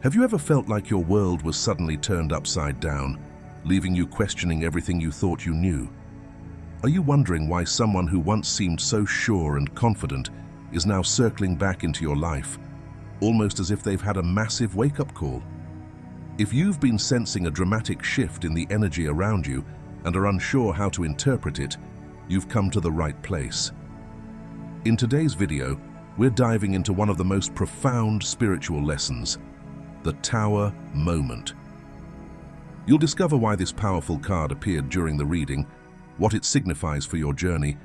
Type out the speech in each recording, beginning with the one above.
Have you ever felt like your world was suddenly turned upside down, leaving you questioning everything you thought you knew? Are you wondering why someone who once seemed so sure and confident is now circling back into your life, almost as if they've had a massive wake-up call? If you've been sensing a dramatic shift in the energy around you and are unsure how to interpret it, you've come to the right place. In today's video, we're diving into one of the most profound spiritual lessons, the Tower Moment. You'll discover why this powerful card appeared during the reading, what it signifies for your journey,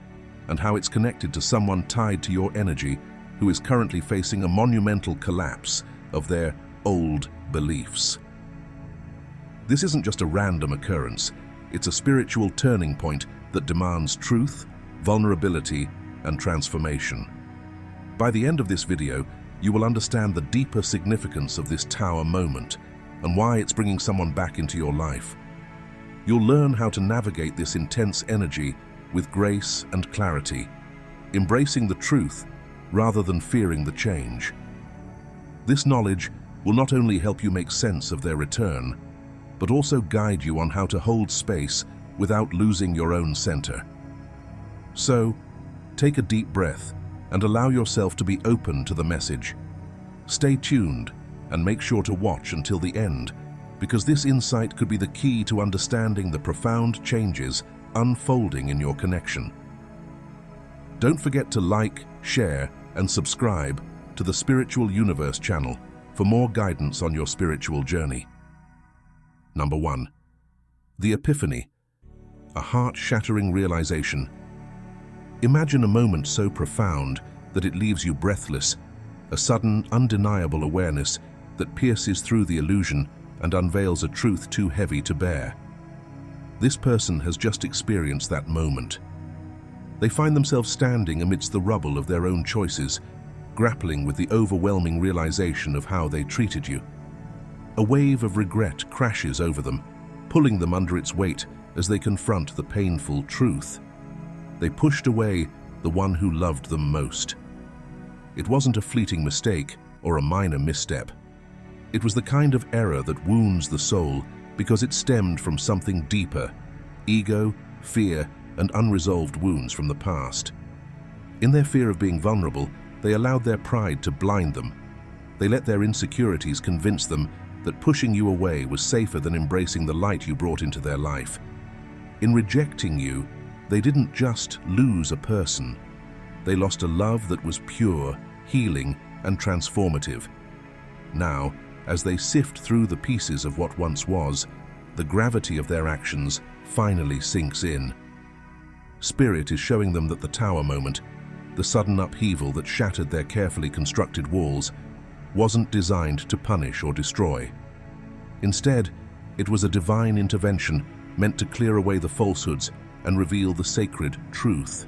and how it's connected to someone tied to your energy who is currently facing a monumental collapse of their old beliefs. This isn't just a random occurrence, it's a spiritual turning point that demands truth, vulnerability, and transformation. By the end of this video, you will understand the deeper significance of this Tower Moment and why it's bringing someone back into your life. You'll learn how to navigate this intense energy with grace and clarity, embracing the truth rather than fearing the change. This knowledge will not only help you make sense of their return, but also guide you on how to hold space without losing your own center. So, take a deep breath and allow yourself to be open to the message. Stay tuned and make sure to watch until the end, because this insight could be the key to understanding the profound changes unfolding in your connection. Don't forget to like, share, and subscribe to the Spiritual Universe channel for more guidance on your spiritual journey. Number 1. The Epiphany, a heart-shattering realization. Imagine a moment so profound that it leaves you breathless, a sudden, undeniable awareness that pierces through the illusion and unveils a truth too heavy to bear. This person has just experienced that moment. They find themselves standing amidst the rubble of their own choices, grappling with the overwhelming realization of how they treated you. A wave of regret crashes over them, pulling them under its weight as they confront the painful truth. They pushed away the one who loved them most. It wasn't a fleeting mistake or a minor misstep. It was the kind of error that wounds the soul because it stemmed from something deeper: ego, fear, and unresolved wounds from the past. In their fear of being vulnerable, they allowed their pride to blind them. They let their insecurities convince them that pushing you away was safer than embracing the light you brought into their life. In rejecting you, they didn't just lose a person. They lost a love that was pure, healing, and transformative. Now, as they sift through the pieces of what once was, the gravity of their actions finally sinks in. Spirit is showing them that the Tower Moment, the sudden upheaval that shattered their carefully constructed walls, wasn't designed to punish or destroy. Instead, it was a divine intervention meant to clear away the falsehoods and reveal the sacred truth.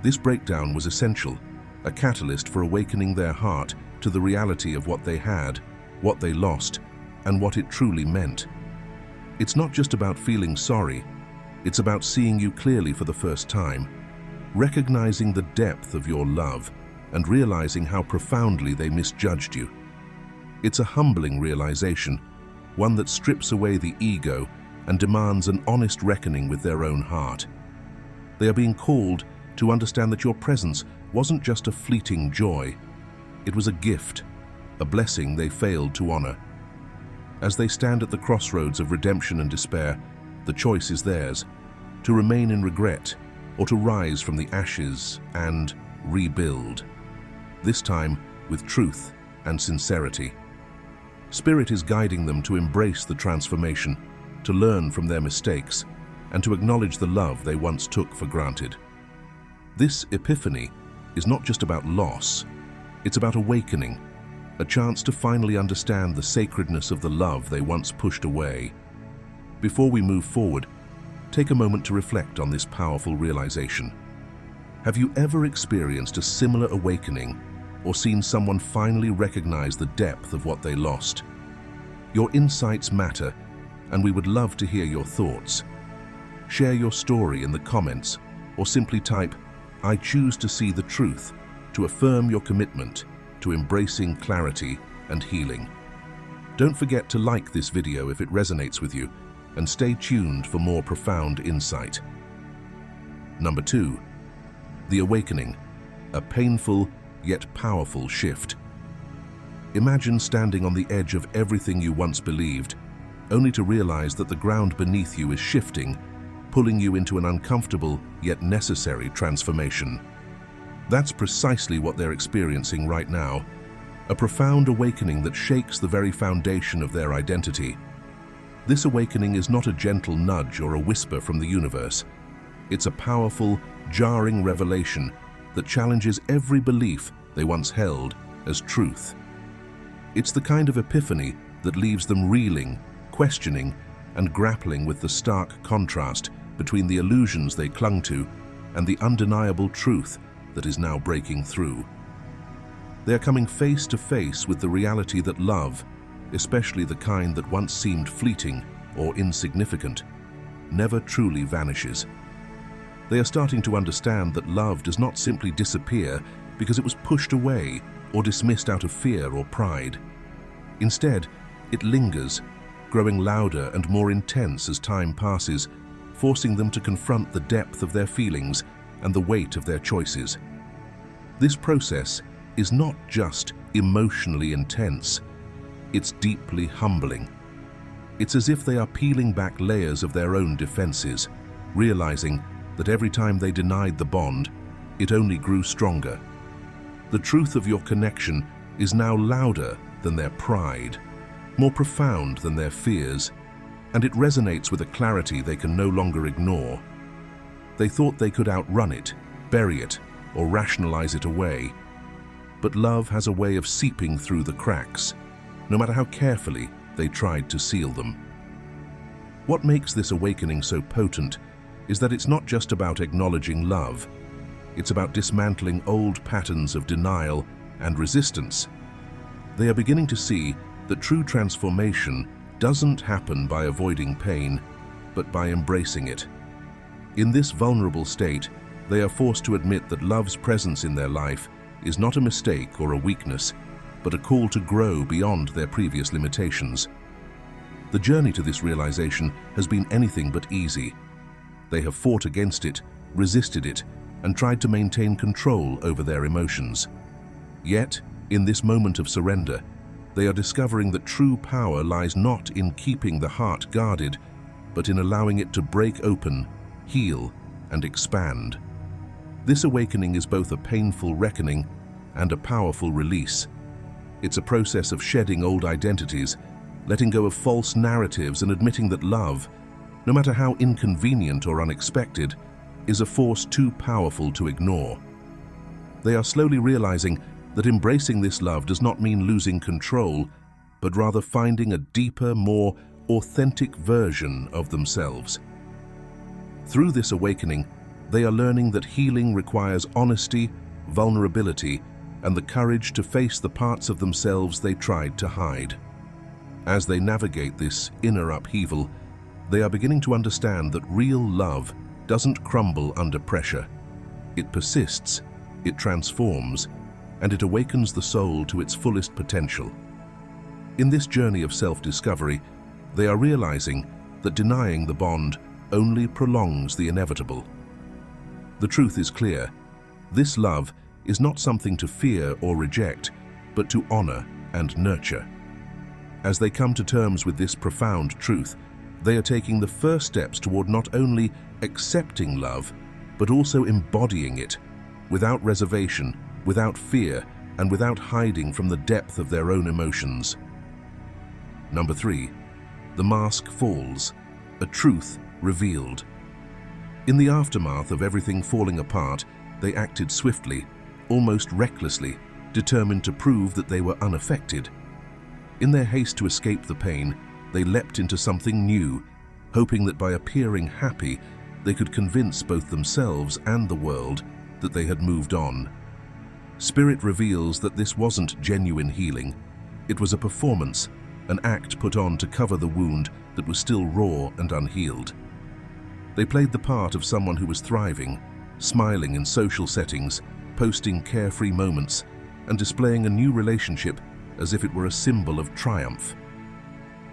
This breakdown was essential, a catalyst for awakening their heart to the reality of what they had, what they lost, and what it truly meant. It's not just about feeling sorry, it's about seeing you clearly for the first time, recognizing the depth of your love and realizing how profoundly they misjudged you. It's a humbling realization, one that strips away the ego and demands an honest reckoning with their own heart. They are being called to understand that your presence wasn't just a fleeting joy, it was a gift, a blessing they failed to honor. As they stand at the crossroads of redemption and despair, the choice is theirs: to remain in regret or to rise from the ashes and rebuild. This time with truth and sincerity. Spirit is guiding them to embrace the transformation, to learn from their mistakes, and to acknowledge the love they once took for granted. This epiphany is not just about loss, it's about awakening, a chance to finally understand the sacredness of the love they once pushed away. Before we move forward, take a moment to reflect on this powerful realization. Have you ever experienced a similar awakening or seen someone finally recognize the depth of what they lost? Your insights matter, and we would love to hear your thoughts. Share your story in the comments or simply type, "I choose to see the truth," to affirm your commitment to embracing clarity and healing. Don't forget to like this video if it resonates with you, and stay tuned for more profound insight. Number 2. The awakening, a painful yet powerful shift. Imagine standing on the edge of everything you once believed, only to realize that the ground beneath you is shifting, pulling you into an uncomfortable yet necessary transformation. That's precisely what they're experiencing right now, a profound awakening that shakes the very foundation of their identity. This awakening is not a gentle nudge or a whisper from the universe. It's a powerful, jarring revelation that challenges every belief they once held as truth. It's the kind of epiphany that leaves them reeling, questioning, and grappling with the stark contrast between the illusions they clung to and the undeniable truth that is now breaking through. They are coming face to face with the reality that love, especially the kind that once seemed fleeting or insignificant, never truly vanishes. They are starting to understand that love does not simply disappear because it was pushed away or dismissed out of fear or pride. Instead, it lingers, growing louder and more intense as time passes, forcing them to confront the depth of their feelings and the weight of their choices. This process is not just emotionally intense, it's deeply humbling. It's as if they are peeling back layers of their own defenses, realizing that every time they denied the bond, it only grew stronger. The truth of your connection is now louder than their pride, more profound than their fears, and it resonates with a clarity they can no longer ignore. They thought they could outrun it, bury it, or rationalize it away. But love has a way of seeping through the cracks, no matter how carefully they tried to seal them. What makes this awakening so potent is that it's not just about acknowledging love. It's about dismantling old patterns of denial and resistance. They are beginning to see that true transformation doesn't happen by avoiding pain, but by embracing it. In this vulnerable state, they are forced to admit that love's presence in their life is not a mistake or a weakness, but a call to grow beyond their previous limitations. The journey to this realization has been anything but easy. They have fought against it, resisted it, and tried to maintain control over their emotions. Yet, in this moment of surrender, they are discovering that true power lies not in keeping the heart guarded, but in allowing it to break open, heal, and expand. This awakening is both a painful reckoning and a powerful release. It's a process of shedding old identities, letting go of false narratives, and admitting that love, no matter how inconvenient or unexpected, is a force too powerful to ignore. They are slowly realizing that embracing this love does not mean losing control, but rather finding a deeper, more authentic version of themselves. Through this awakening, they are learning that healing requires honesty, vulnerability, and the courage to face the parts of themselves they tried to hide. As they navigate this inner upheaval, they are beginning to understand that real love doesn't crumble under pressure. It persists, it transforms, and it awakens the soul to its fullest potential. In this journey of self-discovery, they are realizing that denying the bond only prolongs the inevitable. The truth is clear. This love is not something to fear or reject, but to honor and nurture. As they come to terms with this profound truth, they are taking the first steps toward not only accepting love, but also embodying it, without reservation, without fear, and without hiding from the depth of their own emotions. Number 3. The mask falls, a truth revealed. In the aftermath of everything falling apart, they acted swiftly, almost recklessly, determined to prove that they were unaffected. In their haste to escape the pain, they leapt into something new, hoping that by appearing happy, they could convince both themselves and the world that they had moved on. Spirit reveals that this wasn't genuine healing. It was a performance, an act put on to cover the wound that was still raw and unhealed. They played the part of someone who was thriving, smiling in social settings, posting carefree moments, and displaying a new relationship as if it were a symbol of triumph.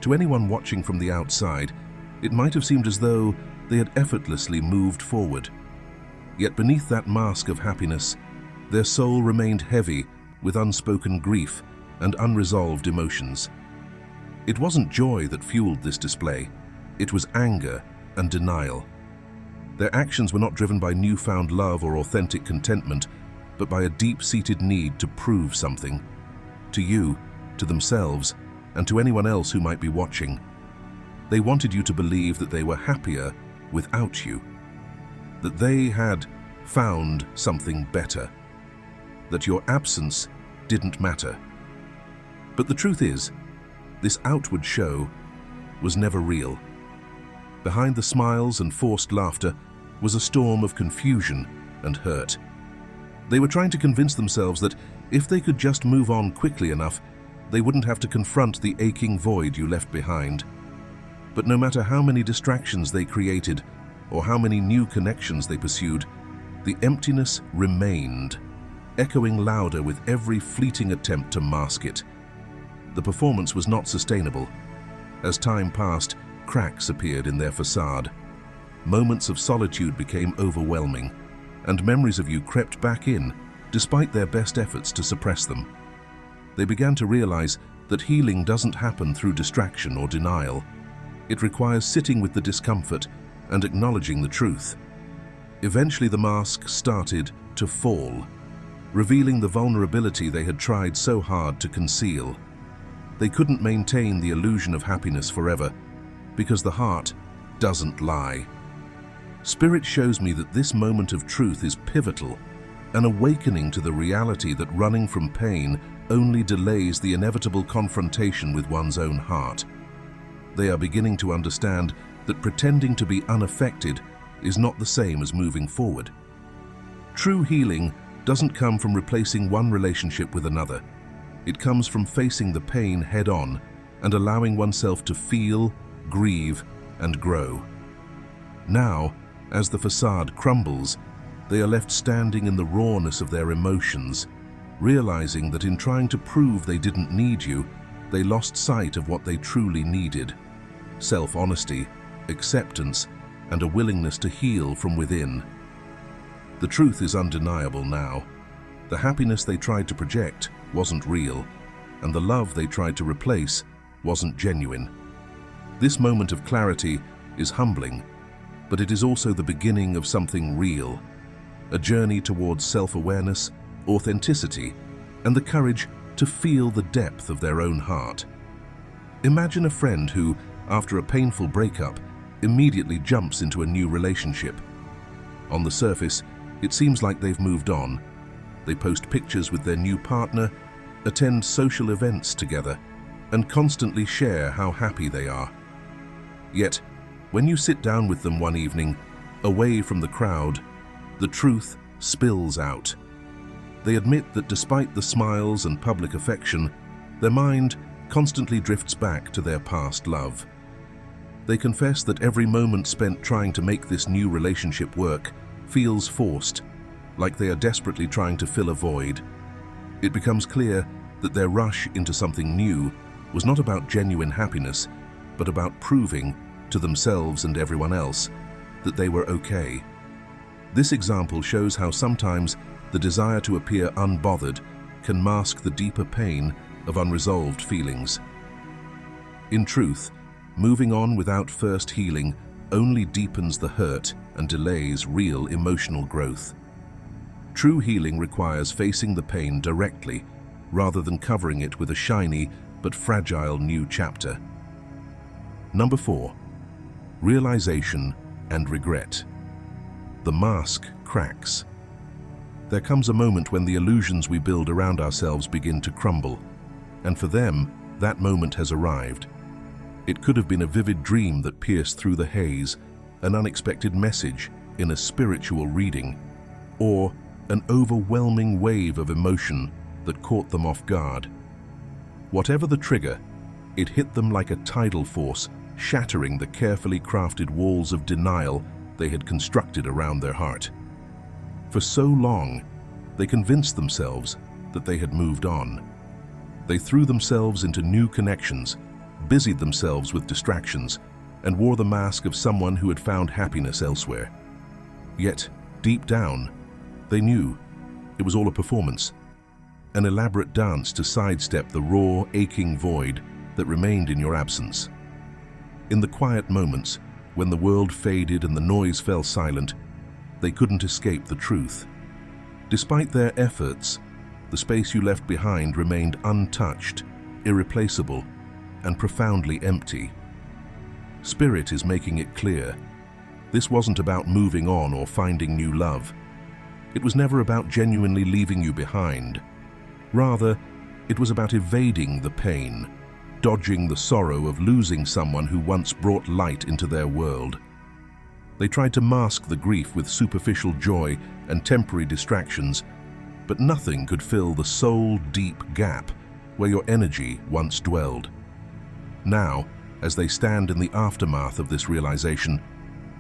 To anyone watching from the outside, it might have seemed as though they had effortlessly moved forward. Yet beneath that mask of happiness, their soul remained heavy with unspoken grief and unresolved emotions. It wasn't joy that fueled this display, it was anger and denial. Their actions were not driven by newfound love or authentic contentment, but by a deep-seated need to prove something. To you, to themselves, and to anyone else who might be watching. They wanted you to believe that they were happier without you, that they had found something better, that your absence didn't matter. But the truth is, this outward show was never real. Behind the smiles and forced laughter was a storm of confusion and hurt. They were trying to convince themselves that if they could just move on quickly enough, they wouldn't have to confront the aching void you left behind. But no matter how many distractions they created or how many new connections they pursued, the emptiness remained, echoing louder with every fleeting attempt to mask it. The performance was not sustainable. As time passed, cracks appeared in their facade. Moments of solitude became overwhelming, and memories of you crept back in, despite their best efforts to suppress them. They began to realize that healing doesn't happen through distraction or denial. It requires sitting with the discomfort and acknowledging the truth. Eventually, the mask started to fall, revealing the vulnerability they had tried so hard to conceal. They couldn't maintain the illusion of happiness forever, because the heart doesn't lie. Spirit shows me that this moment of truth is pivotal, an awakening to the reality that running from pain only delays the inevitable confrontation with one's own heart. They are beginning to understand that pretending to be unaffected is not the same as moving forward. True healing doesn't come from replacing one relationship with another. It comes from facing the pain head-on and allowing oneself to feel, grieve, and grow. Now, as the facade crumbles, they are left standing in the rawness of their emotions, realizing that in trying to prove they didn't need you, they lost sight of what they truly needed: self-honesty, acceptance, and a willingness to heal from within. The truth is undeniable now. The happiness they tried to project wasn't real, and the love they tried to replace wasn't genuine. This moment of clarity is humbling, but it is also the beginning of something real, a journey towards self-awareness, authenticity, and the courage to feel the depth of their own heart. Imagine a friend who, after a painful breakup, immediately jumps into a new relationship. On the surface, it seems like they've moved on. They post pictures with their new partner, attend social events together, and constantly share how happy they are. Yet, when you sit down with them one evening, away from the crowd, the truth spills out. They admit that despite the smiles and public affection, their mind constantly drifts back to their past love. They confess that every moment spent trying to make this new relationship work feels forced, like they are desperately trying to fill a void. It becomes clear that their rush into something new was not about genuine happiness, but about proving to themselves and everyone else that they were okay. This example shows how sometimes the desire to appear unbothered can mask the deeper pain of unresolved feelings. In truth, moving on without first healing only deepens the hurt and delays real emotional growth. True healing requires facing the pain directly, rather than covering it with a shiny but fragile new chapter. Number 4. Realization and regret. The mask cracks. There comes a moment when the illusions we build around ourselves begin to crumble, and for them, that moment has arrived. It could have been a vivid dream that pierced through the haze, an unexpected message in a spiritual reading, or an overwhelming wave of emotion that caught them off guard. Whatever the trigger, it hit them like a tidal force, shattering the carefully crafted walls of denial they had constructed around their heart. For so long, they convinced themselves that they had moved on. They threw themselves into new connections, busied themselves with distractions, and wore the mask of someone who had found happiness elsewhere. Yet, deep down, they knew it was all a performance, an elaborate dance to sidestep the raw, aching void that remained in your absence. In the quiet moments, when the world faded and the noise fell silent, they couldn't escape the truth. Despite their efforts, the space you left behind remained untouched, irreplaceable, and profoundly empty. Spirit is making it clear. This wasn't about moving on or finding new love. It was never about genuinely leaving you behind. Rather, it was about evading the pain, dodging the sorrow of losing someone who once brought light into their world. They tried to mask the grief with superficial joy and temporary distractions, but nothing could fill the soul-deep gap where your energy once dwelled. Now, as they stand in the aftermath of this realization,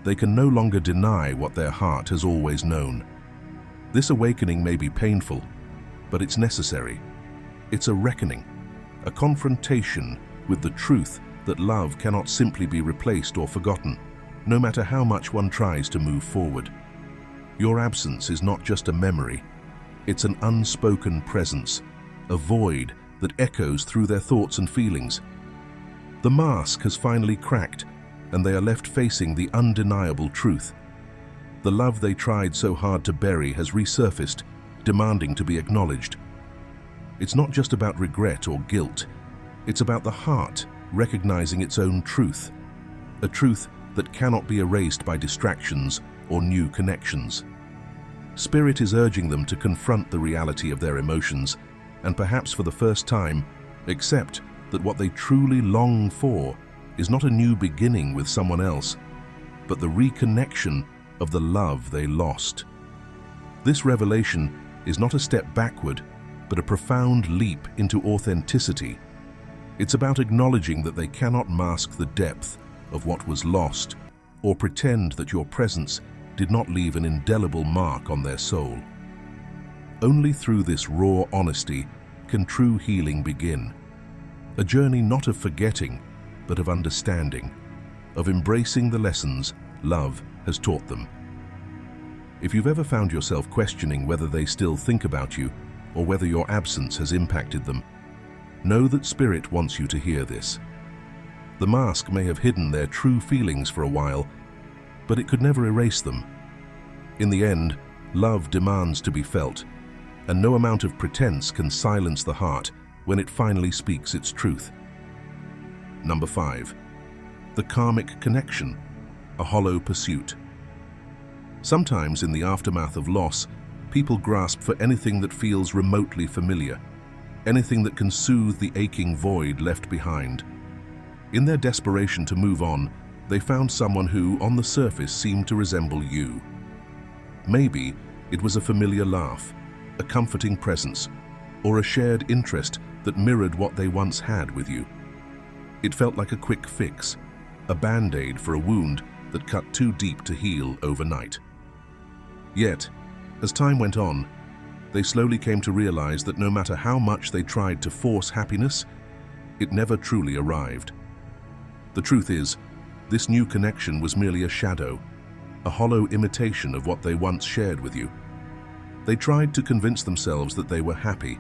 they can no longer deny what their heart has always known. This awakening may be painful, but it's necessary. It's a reckoning, a confrontation with the truth that love cannot simply be replaced or forgotten, no matter how much one tries to move forward. Your absence is not just a memory, it's an unspoken presence, a void that echoes through their thoughts and feelings. The mask has finally cracked, and they are left facing the undeniable truth. The love they tried so hard to bury has resurfaced, demanding to be acknowledged. It's not just about regret or guilt, it's about the heart recognizing its own truth, a truth that cannot be erased by distractions or new connections. Spirit is urging them to confront the reality of their emotions and perhaps for the first time accept that what they truly long for is not a new beginning with someone else, but the reconnection of the love they lost. This revelation is not a step backward, but a profound leap into authenticity. It's about acknowledging that they cannot mask the depth of what was lost or pretend that your presence did not leave an indelible mark on their soul. Only through this raw honesty can true healing begin. A journey not of forgetting, but of understanding, of embracing the lessons love has taught them. If you've ever found yourself questioning whether they still think about you or whether your absence has impacted them, know that Spirit wants you to hear this. The mask may have hidden their true feelings for a while, but it could never erase them. In the end, love demands to be felt, and no amount of pretense can silence the heart when it finally speaks its truth. Number 5. The karmic connection, a hollow pursuit. Sometimes in the aftermath of loss, people grasp for anything that feels remotely familiar, anything that can soothe the aching void left behind. In their desperation to move on, they found someone who, on the surface, seemed to resemble you. Maybe it was a familiar laugh, a comforting presence, or a shared interest that mirrored what they once had with you. It felt like a quick fix, a band-aid for a wound that cut too deep to heal overnight. Yet, as time went on, they slowly came to realize that no matter how much they tried to force happiness, it never truly arrived. The truth is, this new connection was merely a shadow, a hollow imitation of what they once shared with you. They tried to convince themselves that they were happy,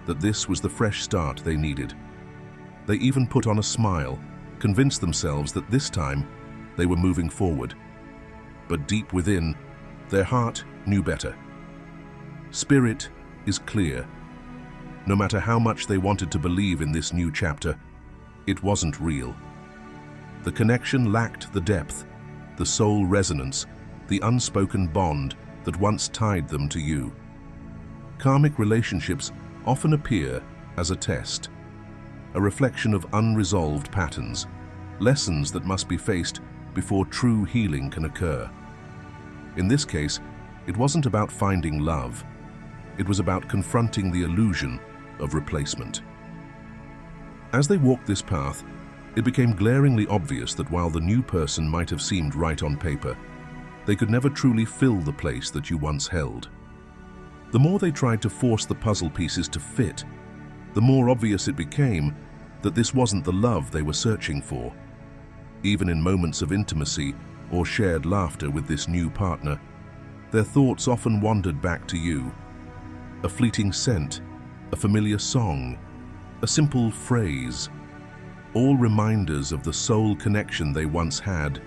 that this was the fresh start they needed. They even put on a smile, convinced themselves that this time they were moving forward. But deep within, their heart knew better. Spirit is clear. No matter how much they wanted to believe in this new chapter, it wasn't real. The connection lacked the depth, the soul resonance, the unspoken bond that once tied them to you. Karmic relationships often appear as a test, a reflection of unresolved patterns, lessons that must be faced before true healing can occur. In this case, it wasn't about finding love. It was about confronting the illusion of replacement. As they walked this path, it became glaringly obvious that while the new person might have seemed right on paper, they could never truly fill the place that you once held. The more they tried to force the puzzle pieces to fit, the more obvious it became that this wasn't the love they were searching for. Even in moments of intimacy or shared laughter with this new partner, their thoughts often wandered back to you. A fleeting scent, a familiar song, a simple phrase, all reminders of the soul connection they once had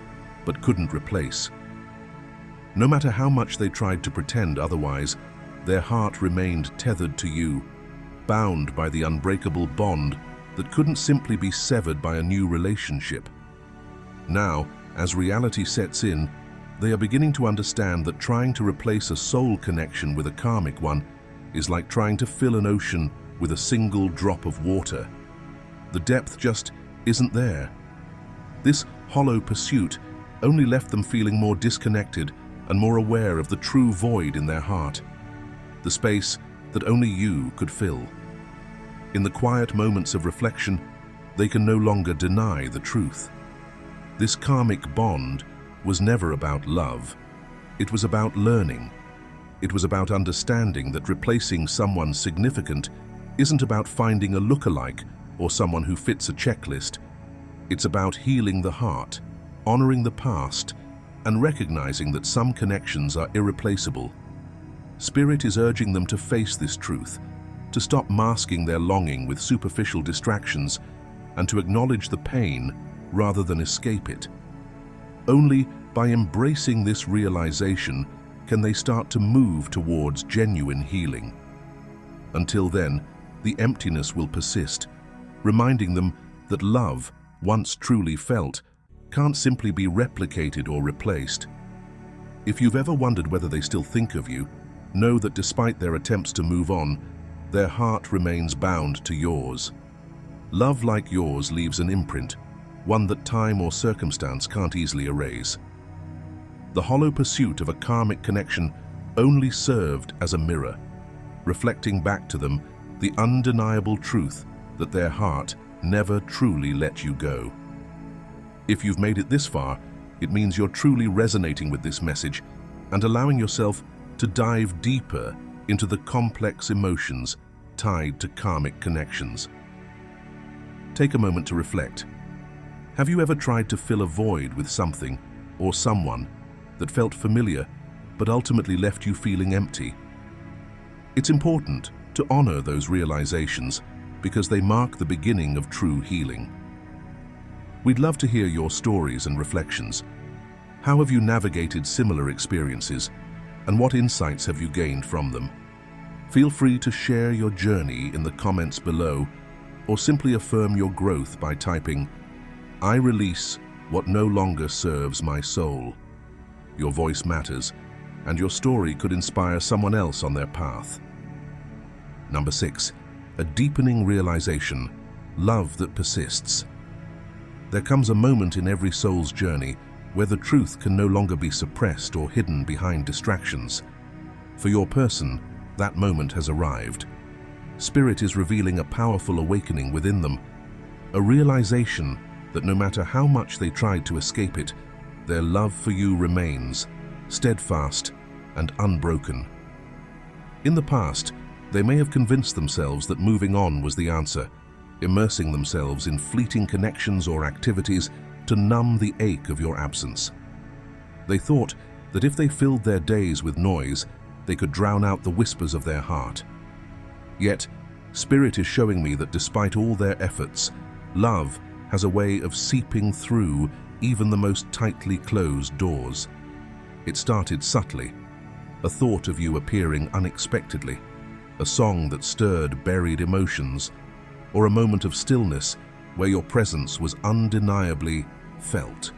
but couldn't replace. No matter how much they tried to pretend otherwise, their heart remained tethered to you, bound by the unbreakable bond that couldn't simply be severed by a new relationship. Now, as reality sets in, they are beginning to understand that trying to replace a soul connection with a karmic one is like trying to fill an ocean with a single drop of water. The depth just isn't there. This hollow pursuit only left them feeling more disconnected and more aware of the true void in their heart, the space that only you could fill. In the quiet moments of reflection, they can no longer deny the truth. This karmic bond was never about love. It was about learning. It was about understanding that replacing someone significant isn't about finding a lookalike or someone who fits a checklist. It's about healing the heart, honoring the past, and recognizing that some connections are irreplaceable. Spirit is urging them to face this truth, to stop masking their longing with superficial distractions, and to acknowledge the pain rather than escape it. Only by embracing this realization can they start to move towards genuine healing. Until then, the emptiness will persist, reminding them that love, once truly felt, can't simply be replicated or replaced. If you've ever wondered whether they still think of you, know that despite their attempts to move on, their heart remains bound to yours. Love like yours leaves an imprint, one that time or circumstance can't easily erase. The hollow pursuit of a karmic connection only served as a mirror, reflecting back to them the undeniable truth that their heart never truly let you go. If you've made it this far, it means you're truly resonating with this message and allowing yourself to dive deeper into the complex emotions tied to karmic connections. Take a moment to reflect. Have you ever tried to fill a void with something or someone that felt familiar but ultimately left you feeling empty? It's important to honor those realizations because they mark the beginning of true healing. We'd love to hear your stories and reflections. How have you navigated similar experiences, and what insights have you gained from them? Feel free to share your journey in the comments below, or simply affirm your growth by typing, "I release what no longer serves my soul." Your voice matters, and your story could inspire someone else on their path. Number 6, a deepening realization, love that persists. There comes a moment in every soul's journey where the truth can no longer be suppressed or hidden behind distractions. For your person, that moment has arrived. Spirit is revealing a powerful awakening within them, a realization that no matter how much they tried to escape it, their love for you remains, steadfast and unbroken. In the past, they may have convinced themselves that moving on was the answer, immersing themselves in fleeting connections or activities to numb the ache of your absence. They thought that if they filled their days with noise, they could drown out the whispers of their heart. Yet, Spirit is showing me that despite all their efforts, love has a way of seeping through even the most tightly closed doors. It started subtly, a thought of you appearing unexpectedly, a song that stirred buried emotions, or a moment of stillness where your presence was undeniably felt.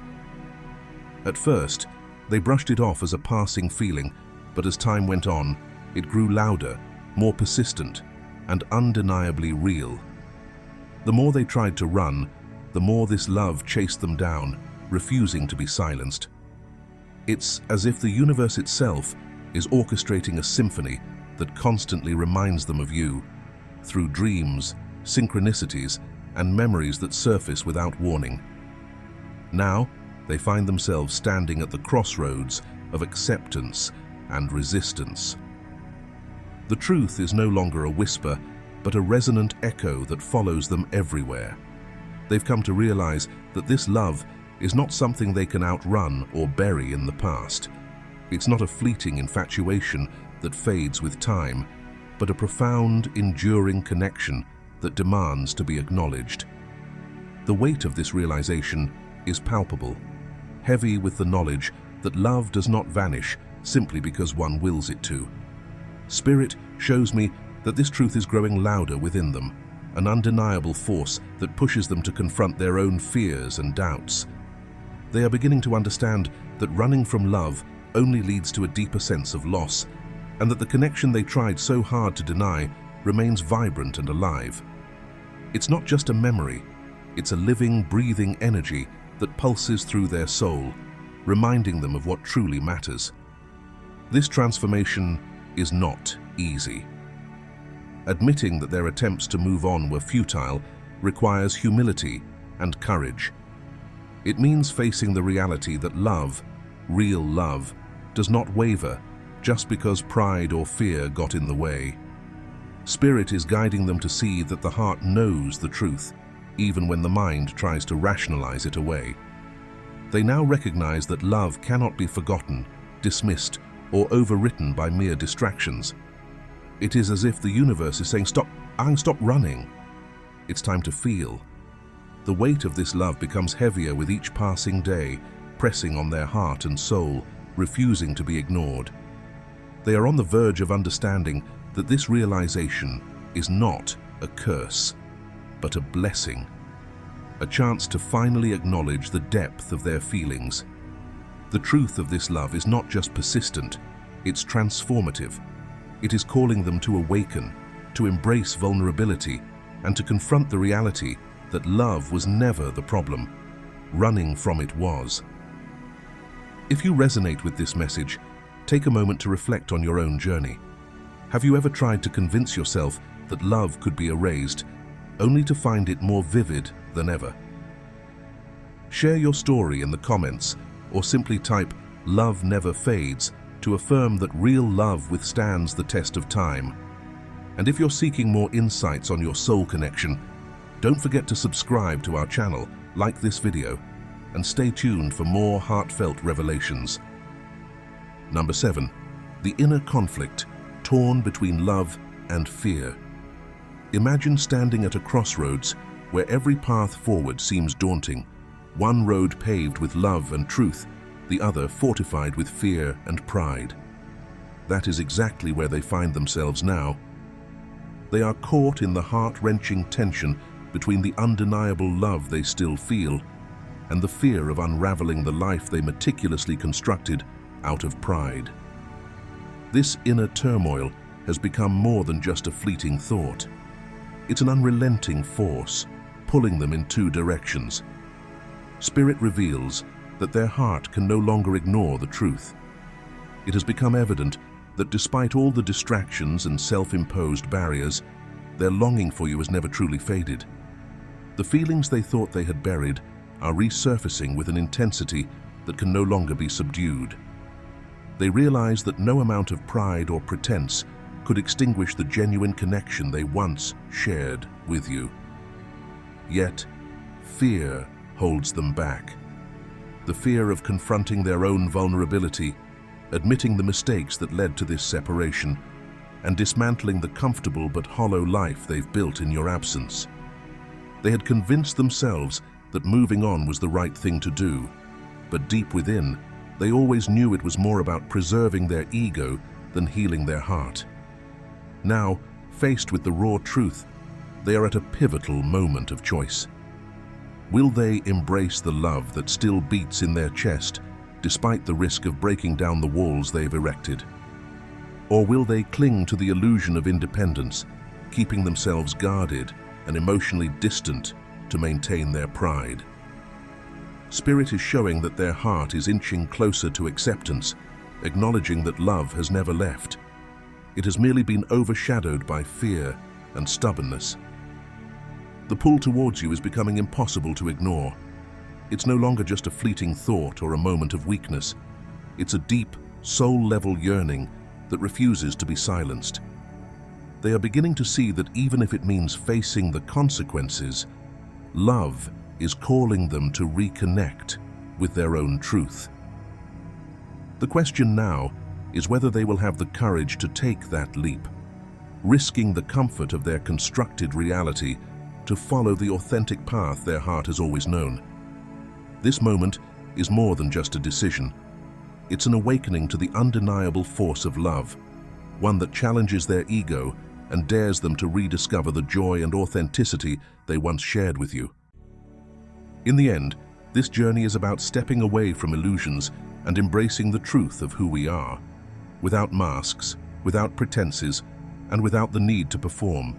At first, they brushed it off as a passing feeling, but as time went on, it grew louder, more persistent, and undeniably real. The more they tried to run, the more this love chased them down, refusing to be silenced. It's as if the universe itself is orchestrating a symphony that constantly reminds them of you, through dreams, synchronicities, and memories that surface without warning. Now, they find themselves standing at the crossroads of acceptance and resistance. The truth is no longer a whisper, but a resonant echo that follows them everywhere. They've come to realize that this love is not something they can outrun or bury in the past. It's not a fleeting infatuation that fades with time, but a profound, enduring connection that demands to be acknowledged. The weight of this realization is palpable, heavy with the knowledge that love does not vanish simply because one wills it to. Spirit shows me that this truth is growing louder within them, an undeniable force that pushes them to confront their own fears and doubts. They are beginning to understand that running from love only leads to a deeper sense of loss, and that the connection they tried so hard to deny remains vibrant and alive. It's not just a memory, it's a living, breathing energy that pulses through their soul, reminding them of what truly matters. This transformation is not easy. Admitting that their attempts to move on were futile requires humility and courage. It means facing the reality that love, real love, does not waver just because pride or fear got in the way. Spirit is guiding them to see that the heart knows the truth, even when the mind tries to rationalize it away. They now recognize that love cannot be forgotten, dismissed, or overwritten by mere distractions. It is as if the universe is saying, stop running. It's time to feel. The weight of this love becomes heavier with each passing day, pressing on their heart and soul, refusing to be ignored. They are on the verge of understanding that this realization is not a curse, but a blessing, a chance to finally acknowledge the depth of their feelings. The truth of this love is not just persistent, it's transformative. It is calling them to awaken, to embrace vulnerability, and to confront the reality that love was never the problem. Running from it was. If you resonate with this message, take a moment to reflect on your own journey. Have you ever tried to convince yourself that love could be erased, only to find it more vivid than ever? Share your story in the comments, or simply type "Love never fades" to affirm that real love withstands the test of time. And if you're seeking more insights on your soul connection, don't forget to subscribe to our channel, like this video, and stay tuned for more heartfelt revelations. Number 7. The inner conflict, torn between love and fear. Imagine standing at a crossroads where every path forward seems daunting, one road paved with love and truth, the other fortified with fear and pride. That is exactly where they find themselves now. They are caught in the heart-wrenching tension between the undeniable love they still feel and the fear of unraveling the life they meticulously constructed out of pride. This inner turmoil has become more than just a fleeting thought. It's an unrelenting force, pulling them in two directions. Spirit reveals that their heart can no longer ignore the truth. It has become evident that despite all the distractions and self-imposed barriers, their longing for you has never truly faded. The feelings they thought they had buried are resurfacing with an intensity that can no longer be subdued. They realize that no amount of pride or pretense could extinguish the genuine connection they once shared with you. Yet, fear holds them back. The fear of confronting their own vulnerability, admitting the mistakes that led to this separation, and dismantling the comfortable but hollow life they've built in your absence. They had convinced themselves that moving on was the right thing to do, but deep within, they always knew it was more about preserving their ego than healing their heart. Now, faced with the raw truth, they are at a pivotal moment of choice. Will they embrace the love that still beats in their chest, despite the risk of breaking down the walls they've erected? Or will they cling to the illusion of independence, keeping themselves guarded and emotionally distant to maintain their pride? Spirit is showing that their heart is inching closer to acceptance, acknowledging that love has never left. It has merely been overshadowed by fear and stubbornness. The pull towards you is becoming impossible to ignore. It's no longer just a fleeting thought or a moment of weakness. It's a deep, soul-level yearning that refuses to be silenced. They are beginning to see that even if it means facing the consequences, love is calling them to reconnect with their own truth. The question now is whether they will have the courage to take that leap, risking the comfort of their constructed reality to follow the authentic path their heart has always known. This moment is more than just a decision. It's an awakening to the undeniable force of love, one that challenges their ego and dares them to rediscover the joy and authenticity they once shared with you. In the end, this journey is about stepping away from illusions and embracing the truth of who we are, without masks, without pretenses, and without the need to perform.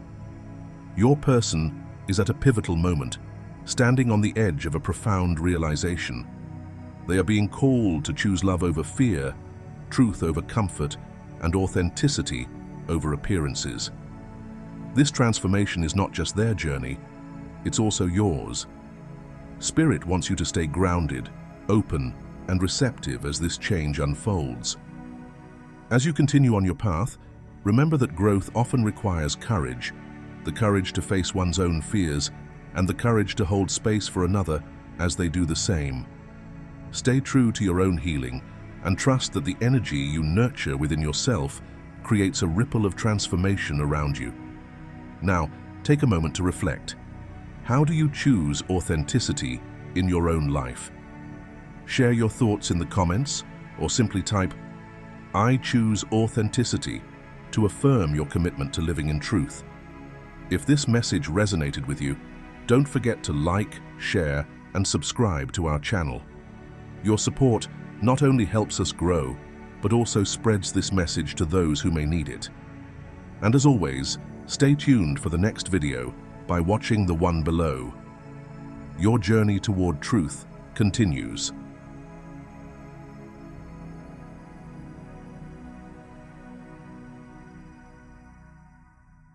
Your person is at a pivotal moment, standing on the edge of a profound realization. They are being called to choose love over fear, truth over comfort, and authenticity over appearances. This transformation is not just their journey, it's also yours. Spirit wants you to stay grounded, open, and receptive as this change unfolds. As you continue on your path, remember that growth often requires courage, the courage to face one's own fears, and the courage to hold space for another as they do the same. Stay true to your own healing and trust that the energy you nurture within yourself creates a ripple of transformation around you. Now, take a moment to reflect. How do you choose authenticity in your own life? Share your thoughts in the comments or simply type, "I choose authenticity," to affirm your commitment to living in truth. If this message resonated with you, don't forget to like, share, and subscribe to our channel. Your support not only helps us grow, but also spreads this message to those who may need it. And as always, stay tuned for the next video by watching the one below. Your journey toward truth continues.